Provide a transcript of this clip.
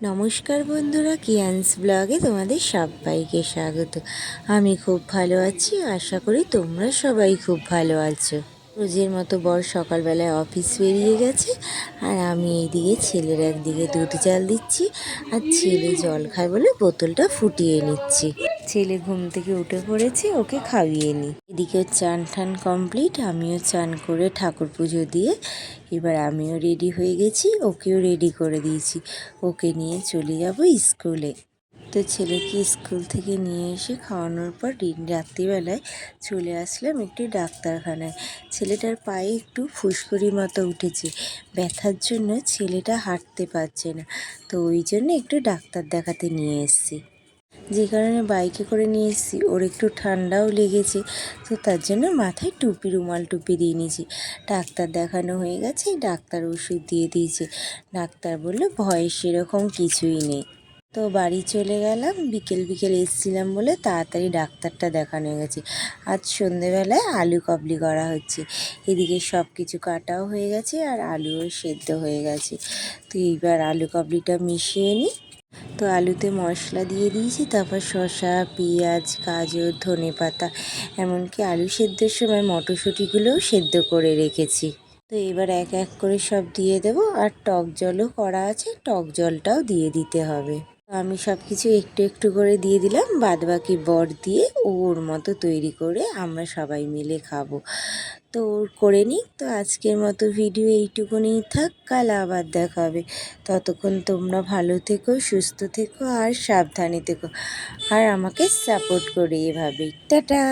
নমস্কার বন্ধুরা, কিয়ান্স ব্লগে তোমাদের সবাইকে স্বাগত। আমি খুব ভালো আছি, আশা করি তোমরা সবাই খুব ভালো আছো। রোজের মতো বর সকালবেলায় অফিস বেরিয়ে গেছে, আর আমি এইদিকে ছেলের একদিকে দুধ জাল দিচ্ছি, আর ছেলে জল খায় বলে বোতলটা ফুটিয়ে নিচ্ছি। ছেলে ঘুম থেকে উঠে পড়েছে, ওকে খাইয়ে নিই। এদিকে চান টান কমপ্লিট, আমিও চান করে ঠাকুর পুজো দিয়ে এবার আমিও রেডি হয়ে গেছি, ওকেও রেডি করে দিয়েছি। ওকে নিয়ে চলে যাব স্কুলে। তো ছেলেকে স্কুল থেকে নিয়ে এসে খাওয়ানোর পর রাত্রিবেলায় চলে আসলাম একটি ডাক্তারখানায়। ছেলেটার পায়ে একটু ফুসকুড়ি মতো উঠেছে, ব্যথার জন্য ছেলেটা হাঁটতে পারছে না। তো ওই জন্য একটু ডাক্তার দেখাতে নিয়ে এসেছি। যে কারণে বাইকে করে নিয়ে এসেছি, ওর একটু ঠান্ডাও লেগেছে, তো তার জন্য মাথায় টুপি, রুমাল টুপি দিয়ে নিয়েছি। ডাক্তার দেখানো হয়ে গেছে, ডাক্তার ওষুধ দিয়ে দিয়েছে। ডাক্তার বলল ভয়ের সেরকম কিছুই নেই। তো বাড়ি চলে গেলাম, বিকেল বিকেল এসেছিলাম বলে তাড়াতাড়ি ডাক্তারটা দেখানো হয়ে গেছে। আজ সন্ধেবেলায় আলু কাবলি করা হচ্ছে। এদিকে সব কিছু কাটাও হয়ে গেছে আর আলুও সেদ্ধ হয়ে গেছে। তো এইবার আলু কাবলিটা মিশিয়ে নিই। তো আলুতে মশলা দিয়ে দিয়েছি, তারপর শসা, পেঁয়াজ, গাজর, ধনেপাতা, এমনকি আলু সেদ্ধর সময় মটরশুঁটিগুলোও সেদ্ধ করে রেখেছি। তো এবার এক এক করে সব দিয়ে দেবো, আর টক জলও করা আছে, টক জলটাও দিয়ে দিতে হবে। আমি সব কিছু একটু একটু করে দিয়ে দিলাম, বাদবাকি বর দিয়ে ওর মতো তৈরি করে আমরা সবাই মিলে খাবো। তো ওর করে নিই। তো আজকের মতো ভিডিও এইটুকুনিই থাক, কাল আবার দেখা হবে। ততক্ষণ তোমরা ভালো থেকো, সুস্থ থেকো আর সাবধানে থেকো, আর আমাকে সাপোর্ট করে এভাবেই। টাটা।